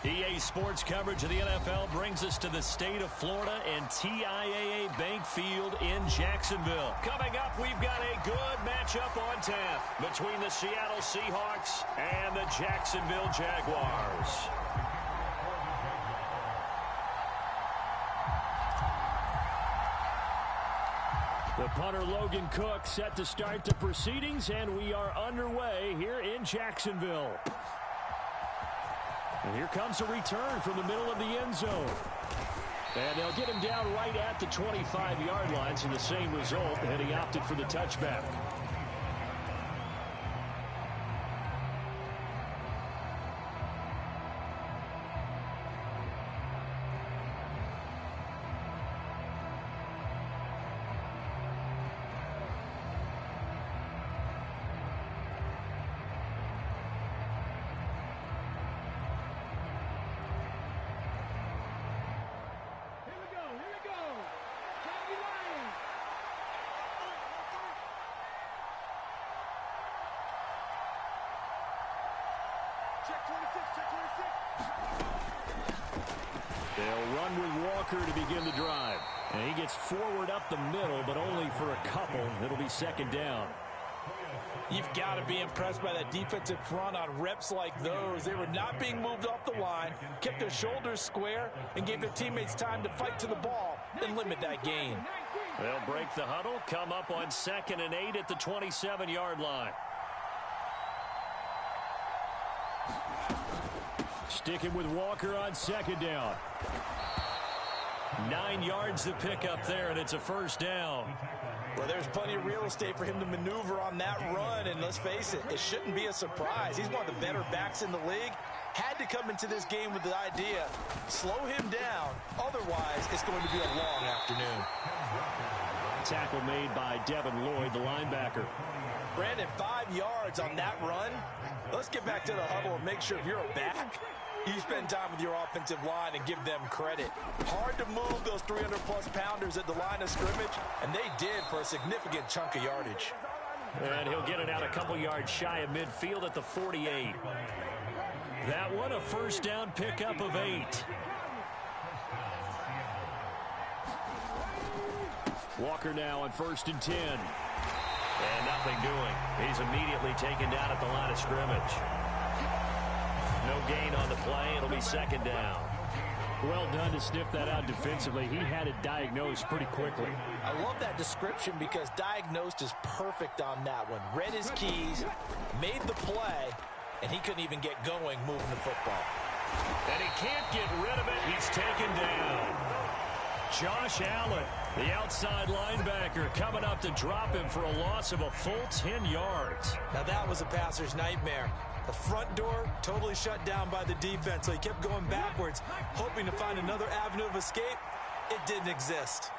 EA Sports coverage of the NFL brings us to the state of Florida and TIAA Bank Field in Jacksonville. Coming up, we've got a good matchup on tap between the Seattle Seahawks and the Jacksonville Jaguars. The punter Logan Cook set to start the proceedings, and we are underway here in Jacksonville. And here comes a return from the middle of the end zone. And they'll get him down right at the 25-yard line, so the same result, and he opted for the touchback. They'll run with Walker to begin the drive. And he gets forward up the middle, but only for a couple. It'll be second down. You've got to be impressed by that defensive front on reps like those. They were not being moved off the line, kept their shoulders square, and gave their teammates time to fight to the ball and limit that gain. They'll break the huddle, come up on 2nd and 8 at the 27-yard line. Sticking with Walker on second down. 9 yards to pick up there, and it's a first down. Well, there's plenty of real estate for him to maneuver on that run, and let's face it, it shouldn't be a surprise. He's one of the better backs in the league. Had to come into this game with the idea, slow him down, otherwise it's going to be a long afternoon. Tackle made by Devin Lloyd, the linebacker. Brandon, 5 yards on that run. Let's get back to the huddle and make sure if you're a back, you spend time with your offensive line and give them credit. Hard to move those 300-plus pounders at the line of scrimmage, and they did for a significant chunk of yardage. And he'll get it out a couple yards shy of midfield at the 48. That one, a first down pickup of 8. Walker now on 1st and 10. And nothing doing. He's immediately taken down at the line of scrimmage. No gain on the play. It'll be second down. Well done to sniff that out defensively. He had it diagnosed pretty quickly. I love that description because diagnosed is perfect on that one. Read his keys, made the play, and he couldn't even get going moving the football. And he can't get rid of it. He's taken down. Josh Allen, the outside linebacker, coming up to drop him for a loss of a full 10 yards. Now that was a passer's nightmare. The front door totally shut down by the defense, so he kept going backwards, hoping to find another avenue of escape. It didn't exist.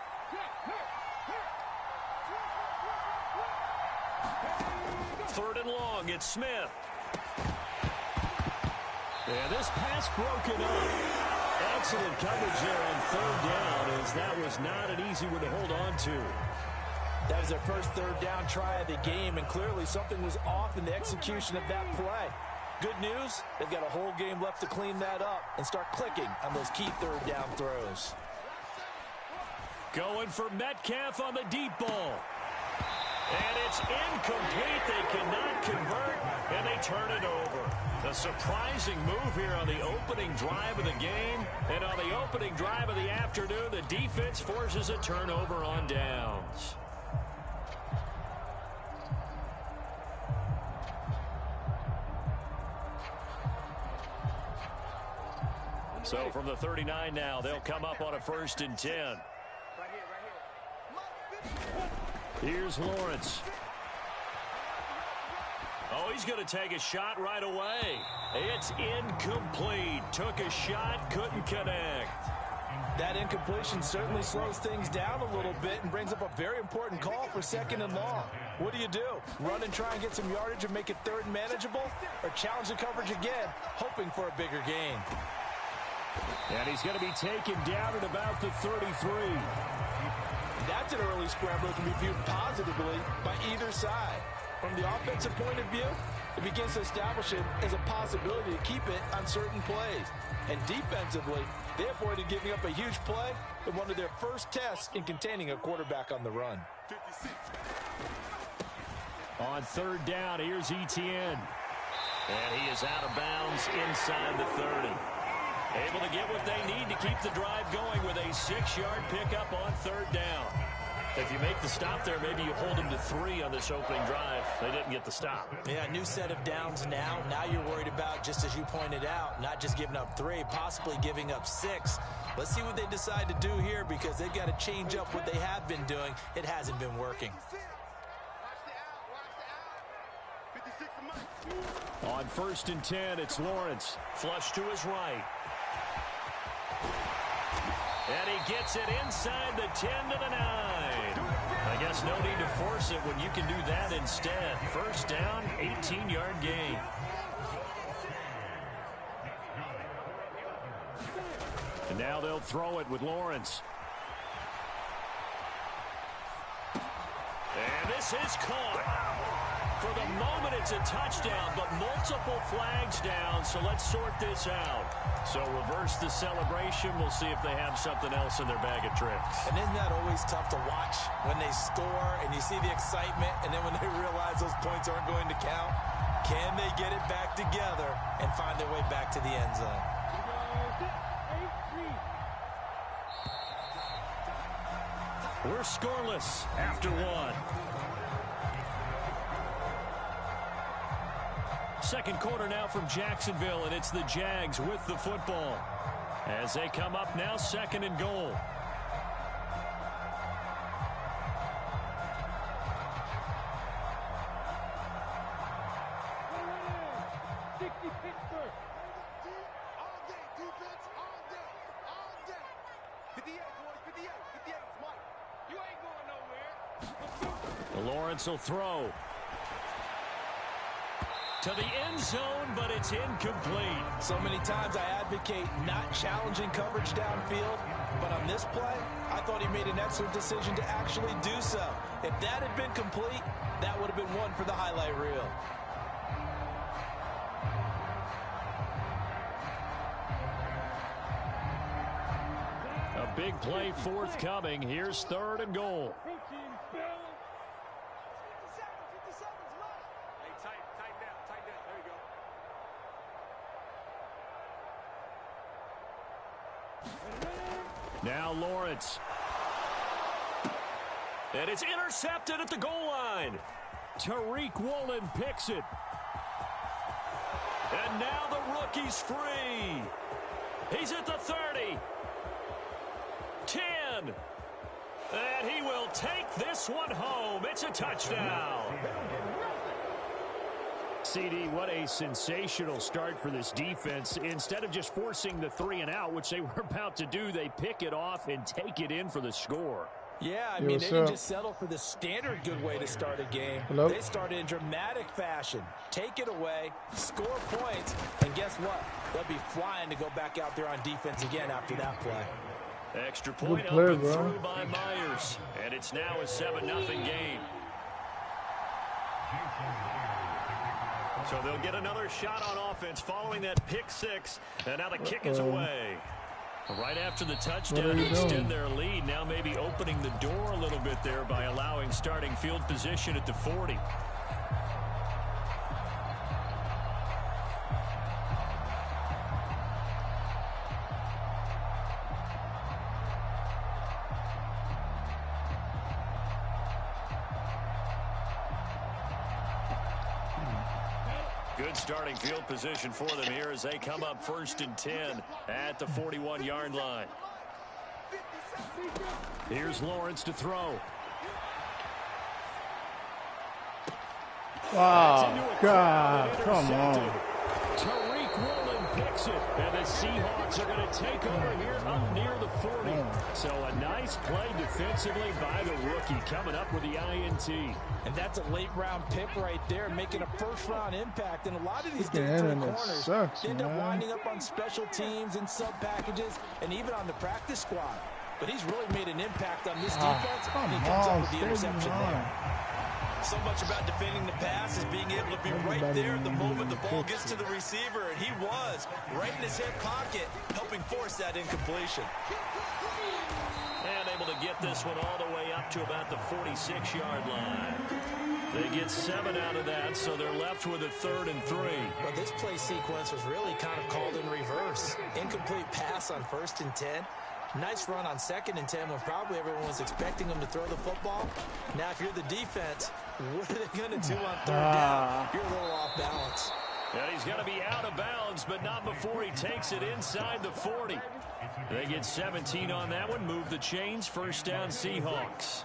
3rd and long, it's Smith. And this pass broken up. Excellent coverage there on 3rd down, as that was not an easy one to hold on to. That was their first 3rd down try of the game, and clearly something was off in the execution of that play. Good news, they've got a whole game left to clean that up and start clicking on those key 3rd down throws. Going for Metcalf on the deep ball. And it's incomplete. They cannot convert, and they turn it over. A surprising move here on the opening drive of the game. And on the opening drive of the afternoon, the defense forces a turnover on downs. So from the 39 now, they'll come up on a 1st and 10. Here's Lawrence. Oh, he's going to take a shot right away. It's incomplete. Took a shot, couldn't connect. That incompletion certainly slows things down a little bit and brings up a very important call for 2nd and long. What do you do? Run and try and get some yardage and make it 3rd and manageable? Or challenge the coverage again, hoping for a bigger gain? And he's going to be taken down at about the 33. That's an early scrambler that can be viewed positively by either side. From the offensive point of view, It begins to establish it as a possibility to keep it on certain plays. And defensively, they avoided giving up a huge play with one of their first tests in containing a quarterback on the run. On third down, here's Etienne. And he is out of bounds inside the 30. Able to get what they need to keep the drive going with a 6-yard pickup on third down. If you make the stop there, maybe you hold them to 3 on this opening drive. They didn't get the stop. Yeah, new set of downs now. Now you're worried about, just as you pointed out, not just giving up 3, possibly giving up 6. Let's see what they decide to do here because they've got to change up what they have been doing. It hasn't been working. On 1st and 10, it's Lawrence. Flush to his right. And he gets it inside the 10 to the 9. I guess no need to force it when you can do that instead. First down, 18-yard gain. And now they'll throw it with Lawrence. And this is caught. For the moment, it's a touchdown, but multiple flags down, so let's sort this out. So reverse the celebration. We'll see if they have something else in their bag of tricks. And isn't that always tough to watch when they score and you see the excitement, and then when they realize those points aren't going to count? Can they get it back together and find their way back to the end zone? We're scoreless after 1. Second quarter now from Jacksonville, and it's the Jags with the football. As they come up now, 2nd and goal. Lawrence will throw. To the end zone, but it's incomplete. So many times I advocate not challenging coverage downfield, but on this play, I thought he made an excellent decision to actually do so. If that had been complete, that would have been one for the highlight reel. A big play forthcoming. Here's 3rd and goal. Now Lawrence. And it's intercepted at the goal line. Tariq Woolen picks it. And now the rookie's free. He's at the 30. 10. And he will take this one home. It's a touchdown. CD, what a sensational start for this defense. Instead of just forcing the 3 and out, which they were about to do, they pick it off and take it in for the score. Yeah, I mean, they didn't just settle for the standard good way to start a game. Hello? They started in dramatic fashion. Take it away, score points, and guess what? They'll be flying to go back out there on defense again after that play. Extra point up and through by Myers. And it's now a 7-0 game. So they'll get another shot on offense following that pick 6. And now the kick is away. Right after the touchdown to extend their lead. Now maybe opening the door a little bit there by allowing starting field position at the 40. Good starting field position for them here as they come up 1st and 10 at the 41-yard line. Here's Lawrence to throw. Wow, God, come on. Tariq Woolen picks it, and the Seahawks are going to take over here up near the 40. So a nice play defensively by the rookie coming up with the INT. And that's a late-round pick right there, making a first-round impact. And a lot of these different corners end up winding up on special teams and sub-packages and even on the practice squad. But he's really made an impact on this defense, and he comes up with the interception there. So much about defending the pass is being able to be right there the moment the ball gets to the receiver, and he was right in his hip pocket, helping force that incompletion. And able to get this one all the way up to about the 46-yard line. They get 7 out of that, so they're left with a 3rd and 3. Well, this play sequence was really kind of called in reverse. Incomplete pass on 1st and 10. Nice run on 2nd and 10 when probably everyone was expecting them to throw the football. Now, if you're the defense, what are they going to do on 3rd down? You're a little off balance. Yeah, he's going to be out of bounds, but not before he takes it inside the 40. They get 17 on that one. Move the chains. 1st down, Seahawks.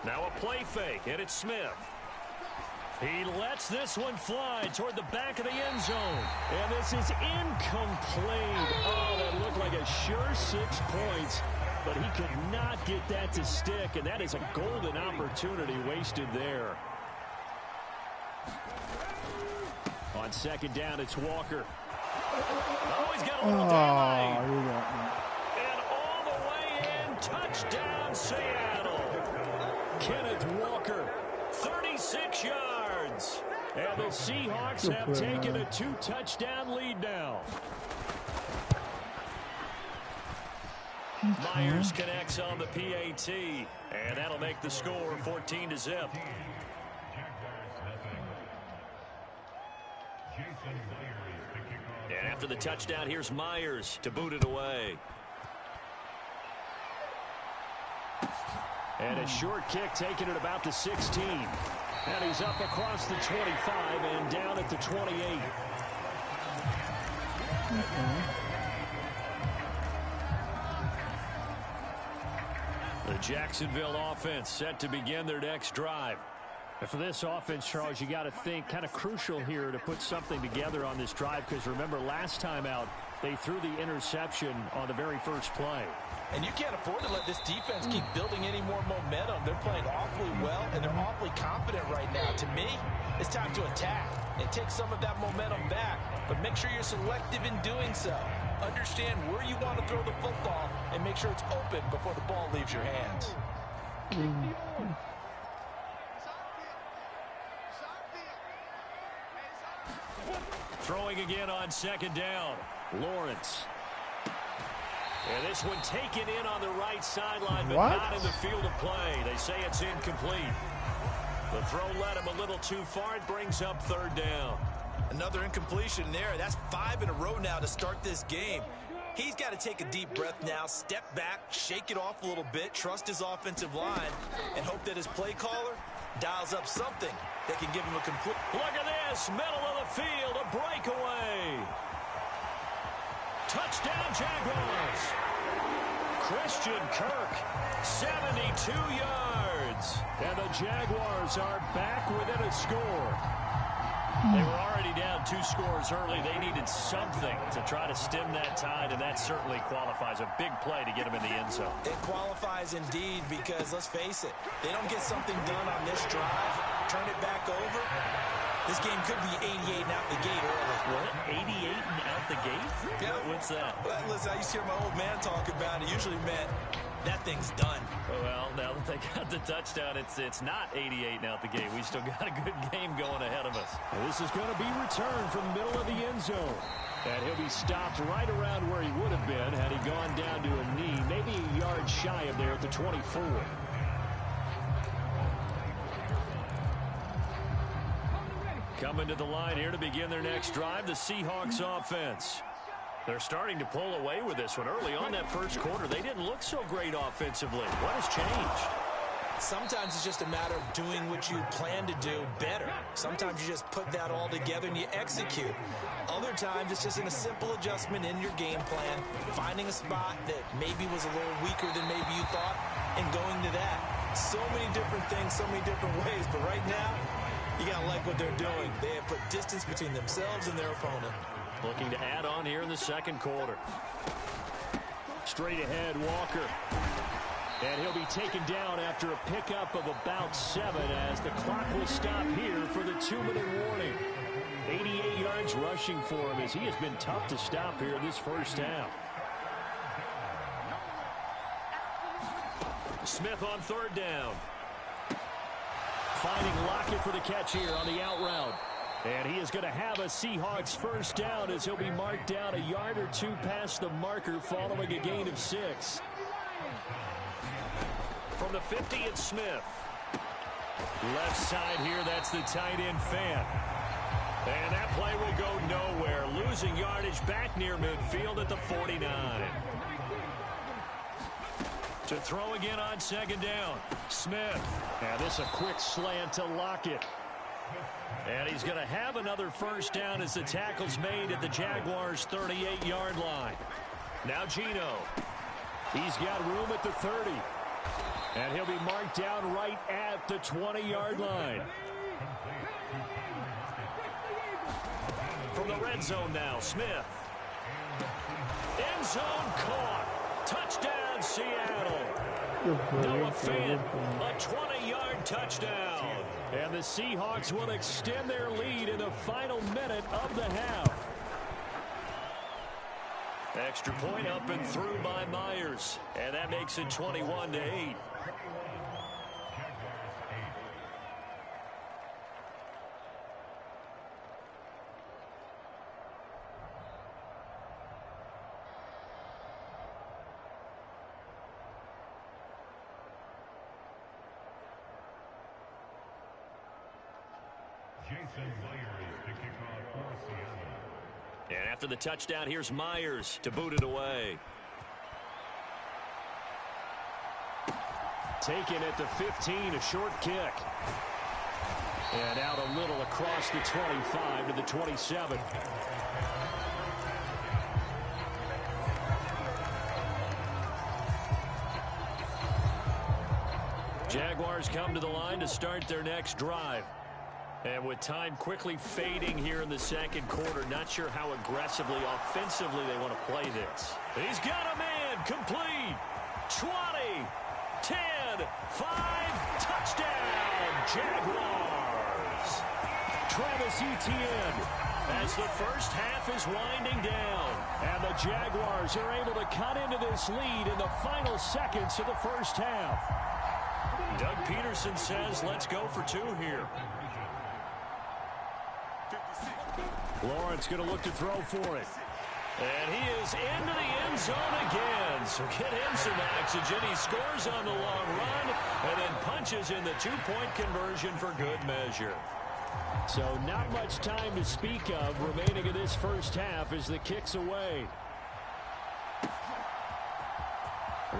Now a play fake, and it's Smith. He lets this one fly toward the back of the end zone. And this is incomplete. Oh, that looked like a sure 6 points. But he could not get that to stick. And that is a golden opportunity wasted there. On 2nd down, it's Walker. Oh, he's got a little delay. And all the way in. Touchdown, Seattle. Kenneth Walker, 36 yards. And the Seahawks have taken a 2-touchdown lead now. Myers connects on the PAT, and that'll make the score 14-0. And after the touchdown, here's Myers to boot it away. And a short kick taken at about the 16. And he's up across the 25 and down at the 28. The Jacksonville offense set to begin their next drive. And for this offense, Charles, you got to think kind of crucial here to put something together on this drive, because remember last time out they threw the interception on the very first play. And you can't afford to let this defense keep building any more momentum. They're playing awfully well, and they're awfully confident right now. To me, it's time to attack and take some of that momentum back, but make sure you're selective in doing so. Understand where you want to throw the football and make sure it's open before the ball leaves your hands. Throwing again on 2nd down. Lawrence. And this one taken in on the right sideline, but not in the field of play. They say it's incomplete. The throw led him a little too far. It brings up 3rd down. Another incompletion there. That's 5 in a row now to start this game. He's got to take a deep breath now, step back, shake it off a little bit, trust his offensive line, and hope that his play caller dials up something that can give him a complete... Look at this, middle of the field, a breakaway. Touchdown, Jaguars. Christian Kirk, 72 yards. And the Jaguars are back within a score. They were already down 2 scores early. They needed something to try to stem that tide, and that certainly qualifies. A big play to get them in the end zone. It qualifies indeed because, let's face it, they don't get something done on this drive, turn it back over, this game could be 88 and out the gate early. What? 88 and out the gate? Yeah. What's that? Well, listen, I used to hear my old man talk about it. Usually meant that thing's done. Well, now that they got the touchdown, it's not 88 and out the gate. We still got a good game going ahead of us. Well, this is going to be returned from the middle of the end zone. And he'll be stopped right around where he would have been had he gone down to a knee, maybe a yard shy of there at the 24. Coming to the line here to begin their next drive, the Seahawks offense. They're starting to pull away with this one. Early on that first quarter, they didn't look so great offensively. What has changed? Sometimes it's just a matter of doing what you plan to do better. Sometimes you just put that all together and you execute. Other times it's just in a simple adjustment in your game plan, finding a spot that maybe was a little weaker than maybe you thought, and going to that. So many different things, so many different ways, but right now, you got to like what they're doing. They have put distance between themselves and their opponent. Looking to add on here in the second quarter. Straight ahead, Walker. And he'll be taken down after a pickup of about 7 as the clock will stop here for the 2-minute warning. 88 yards rushing for him as he has been tough to stop here in this first half. Smith on third down. Finding Lockett for the catch here on the out route. And he is going to have a Seahawks first down as he'll be marked down a yard or two past the marker following a gain of 6. From the 50, it's Smith. Left side here, that's the tight end fan. And that play will go nowhere. Losing yardage back near midfield at the 49. To throw again on second down. Smith. Now this a quick slant to Lockett. And he's going to have another first down as the tackle's made at the Jaguars' 38-yard line. Now Geno. He's got room at the 30. And he'll be marked down right at the 20-yard line. From the red zone now, Smith. End zone caught. Touchdown, Seattle. Noah Fant, a 20-yard touchdown. And the Seahawks will extend their lead in the final minute of the half. Extra point up and through by Myers. And that makes it 21-8. And after the touchdown, here's Myers to boot it away. Taken at the 15, a short kick. And out a little across the 25 to the 27. Jaguars come to the line to start their next drive. And with time quickly fading here in the second quarter, not sure how aggressively, offensively they want to play this. He's got a man, complete, 20, 10, 5, touchdown, Jaguars. Travis Etienne as the first half is winding down. And the Jaguars are able to cut into this lead in the final seconds of the first half. Doug Peterson says, let's go for 2 here. Lawrence going to look to throw for it. And he is into the end zone again. So get him some oxygen. He scores on the long run and then punches in the 2-point conversion for good measure. So not much time to speak of remaining in this first half as the kick's away.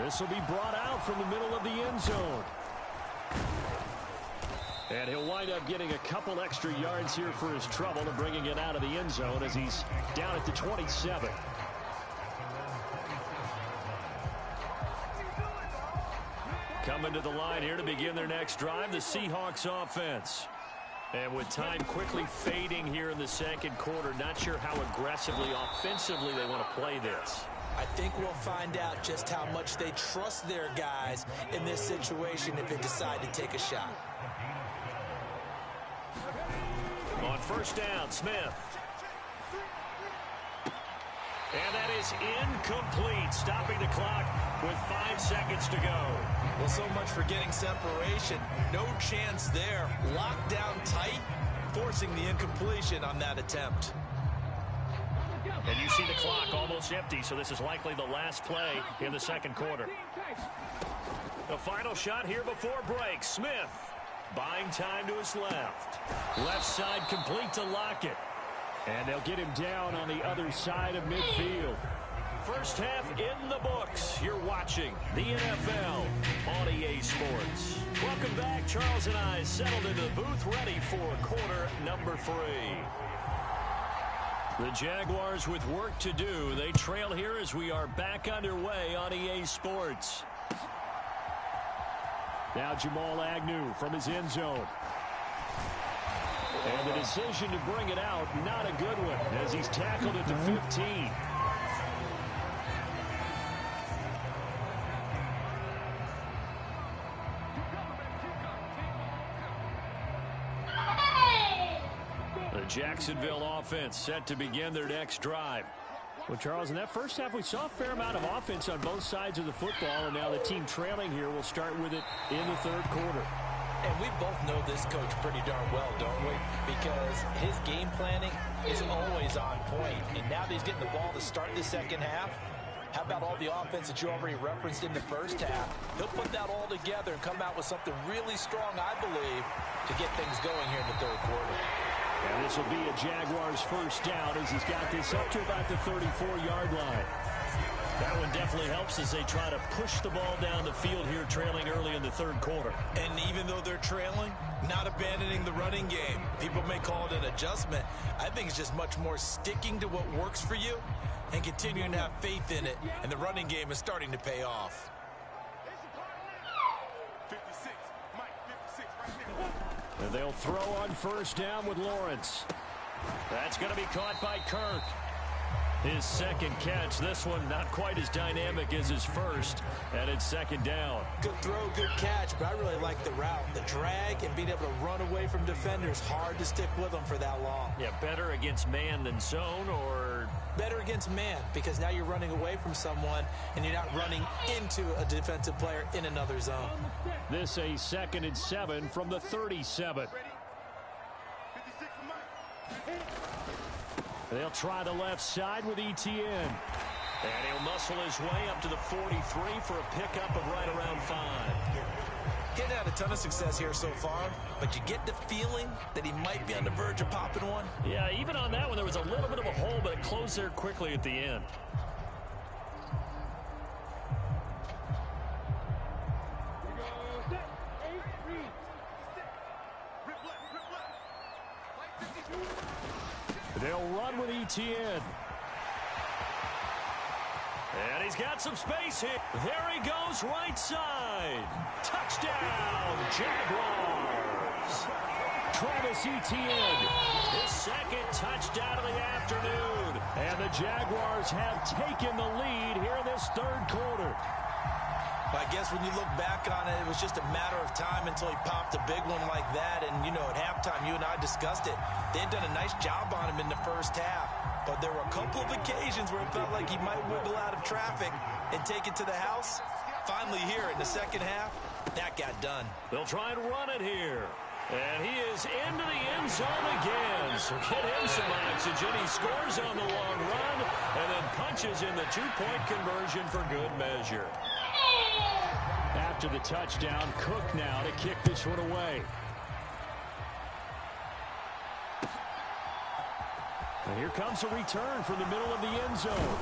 This will be brought out from the middle of the end zone. And he'll wind up getting a couple extra yards here for his trouble and bringing it out of the end zone as he's down at the 27. Coming to the line here to begin their next drive, the Seahawks offense. And with time quickly fading here in the second quarter, not sure how aggressively, offensively they want to play this. I think we'll find out just how much they trust their guys in this situation if they decide to take a shot. On first down, Smith. And that is incomplete, stopping the clock with 5 seconds to go. Well, so much for getting separation. No chance there. Locked down tight, forcing the incompletion on that attempt. And you see the clock almost empty, so this is likely the last play in the second quarter. The final shot here before break. Smith buying time to his left. Left side complete to Lockett. And they'll get him down on the other side of midfield. First half in the books. You're watching the NFL on EA Sports. Welcome back. Charles and I settled into the booth ready for quarter number 3. The Jaguars with work to do. They trail here as we are back underway on EA Sports. Now Jamal Agnew from his end zone. And the decision to bring it out, not a good one, as he's tackled at the 15. The Jacksonville offense set to begin their next drive. Well, Charles, in that first half, we saw a fair amount of offense on both sides of the football, and now the team trailing here will start with it in the third quarter. And we both know this coach pretty darn well, don't we? Because his game planning is always on point. And now that he's getting the ball to start the second half, how about all the offense that you already referenced in the first half? He'll put that all together and come out with something really strong, I believe, to get things going here in the third quarter. And this will be a Jaguars first down as he's got this up to about the 34-yard line. That one definitely helps as they try to push the ball down the field here, trailing early in the third quarter. And even though they're trailing, not abandoning the running game. People may call it an adjustment. I think it's just much more sticking to what works for you and continuing to have faith in it. And the running game is starting to pay off. 56, Mike, 56 right there. And they'll throw on first down with Lawrence. That's going to be caught by Kirk. His second catch. This one not quite as dynamic as his first, and it's second down. Good throw, good catch, but I really like the route. The drag and being able to run away from defenders. Hard to stick with them for that long. Yeah, better against man than zone, or better against man, because now you're running away from someone and you're not running into a defensive player in another zone. This a 2nd and 7 from the 37. 56 Mike. They'll try the left side with ETN. And he'll muscle his way up to the 43 for a pickup of right around 5. Getting had a ton of success here so far, but you get the feeling that he might be on the verge of popping one. Yeah, even on that one, there was a little bit of a hole, but it closed there quickly at the end. They'll run with ETN. And he's got some space here. There he goes, right side. Touchdown, Jaguars. Travis Etienne. His second touchdown of the afternoon. And the Jaguars have taken the lead here in this third quarter. I guess when you look back on it, it was just a matter of time until he popped a big one like that. And, you know, at halftime, you and I discussed it. They had done a nice job on him in the first half. But there were a couple of occasions where it felt like he might wiggle out of traffic and take it to the house. Finally here in the second half, that got done. They'll try and run it here. And he is into the end zone again. So get him some oxygen. He scores on the long run and then punches in the two-point conversion for good measure. After the touchdown, Cook now to kick this one away. And here comes a return from the middle of the end zone.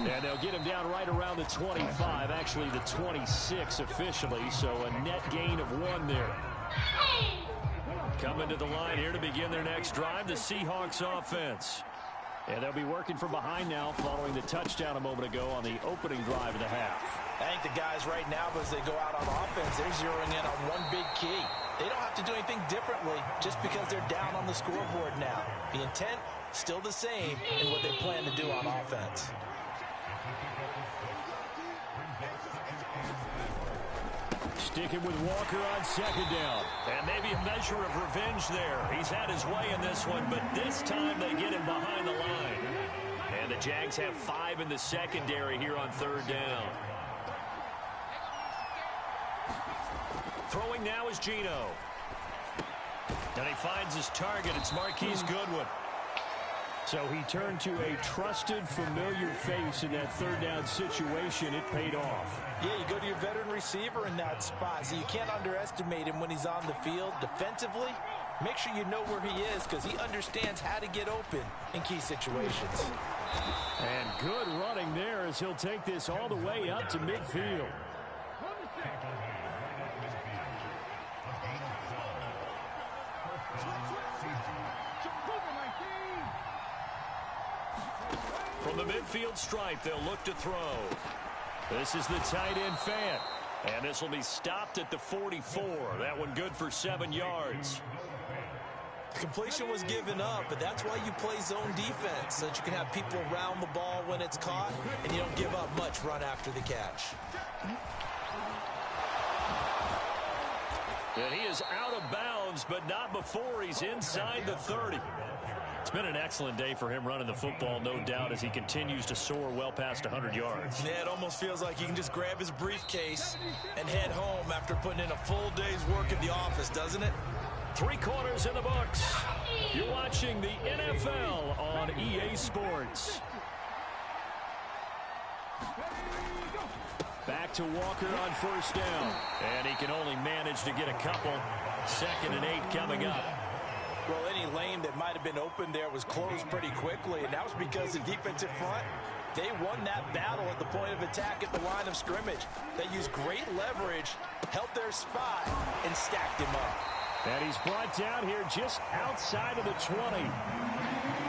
And they'll get him down right around the 25, actually the 26 officially, so a net gain of 1 there. Coming to the line here to begin their next drive, the Seahawks offense. And they'll be working from behind now following the touchdown a moment ago on the opening drive of the half. I think the guys right now, as they go out on offense, they're zeroing in on one big key. They don't have to do anything differently just because they're down on the scoreboard now. The intent, still the same in what they plan to do on offense. Sticking with Walker on second down. And maybe a measure of revenge there. He's had his way in this one, but this time they get him behind the line. And the Jags have 5 in the secondary here on third down. Throwing now is Geno. And he finds his target. It's Marquise Goodwin. So he turned to a trusted, familiar face in that third down situation. It paid off. Yeah, you go to your veteran receiver in that spot, so you can't underestimate him when he's on the field. Defensively, make sure you know where he is because he understands how to get open in key situations. And good running there as he'll take this all the way up to midfield. From the midfield stripe, they'll look to throw. This is the tight end Fant. And this will be stopped at the 44. That one good for 7 yards. The completion was given up, but that's why you play zone defense, so that you can have people around the ball when it's caught, and you don't give up much run after the catch. And he is out of bounds, but not before he's inside the 30. It's been an excellent day for him running the football, no doubt, as he continues to soar well past 100 yards. Yeah, it almost feels like he can just grab his briefcase and head home after putting in a full day's work at the office, doesn't it? 3 quarters in the books. You're watching the NFL on EA Sports. Back to Walker on first down. And he can only manage to get a couple. 2nd and 8 coming up. Well, any lane that might have been open there was closed pretty quickly, and that was because the defensive front, they won that battle at the point of attack at the line of scrimmage. They used great leverage, held their spot, and stacked him up. And he's brought down here just outside of the 20.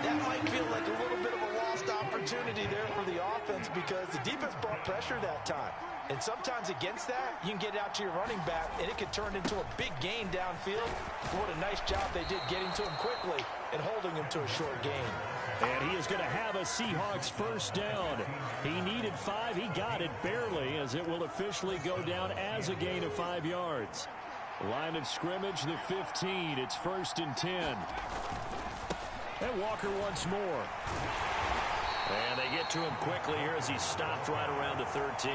That might feel like a little bit of a lost opportunity there for the offense because the defense brought pressure that time. And sometimes against that, you can get out to your running back, and it could turn into a big gain downfield. What a nice job they did getting to him quickly and holding him to a short gain. And he is going to have a Seahawks first down. He needed 5. He got it barely, as it will officially go down as a gain of 5 yards. Line of scrimmage, the 15. It's 1st and 10. And Walker once more. And they get to him quickly here as he stopped right around the 13.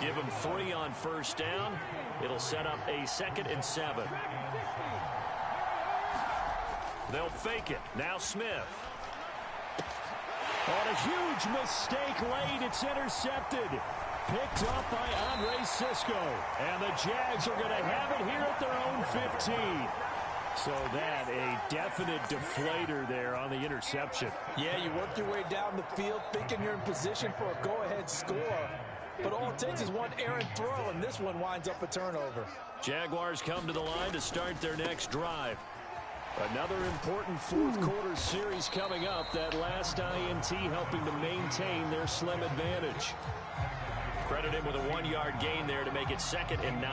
Give him 3 on first down. It'll set up a 2nd and 7. They'll fake it. Now Smith. On a huge mistake late. It's intercepted. Picked up by Andre Sisco. And the Jags are going to have it here at their own 15. So that a definite deflator there on the interception. Yeah, you work your way down the field thinking you're in position for a go-ahead score. But all it takes is one errant throw, and this one winds up a turnover. Jaguars come to the line to start their next drive. Another important 4th quarter series coming up. That last INT helping to maintain their slim advantage. Credit him with a 1-yard gain there to make it 2nd and 9.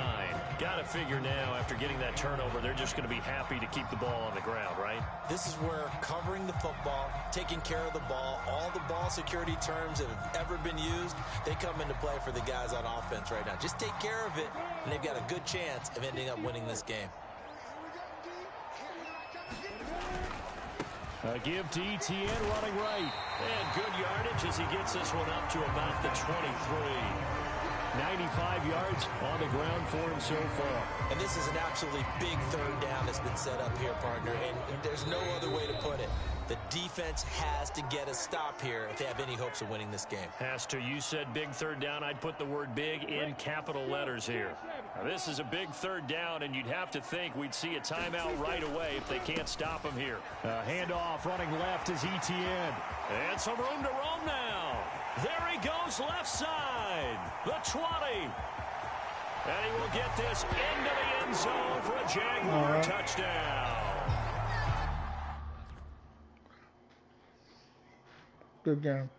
Got to figure now, after getting that turnover, they're just going to be happy to keep the ball on the ground, right? This is where covering the football, taking care of the ball, all the ball security terms that have ever been used, they come into play for the guys on offense right now. Just take care of it, and they've got a good chance of ending up winning this game. A give to Etienne running right. And good yardage as he gets this one up to about the 23. 95 yards on the ground for him so far. And this is an absolutely big 3rd down that's been set up here, partner. And there's no other way to put it. The defense has to get a stop here if they have any hopes of winning this game. Has to. You said big 3rd down. I'd put the word big in capital letters here. Now, this is a big 3rd down, and you'd have to think we'd see a timeout right away if they can't stop him here. Handoff running left is Etienne. And some room to roam now. There he goes left side. The 20. And he will get this into the end zone for a Jaguar touchdown. Good game.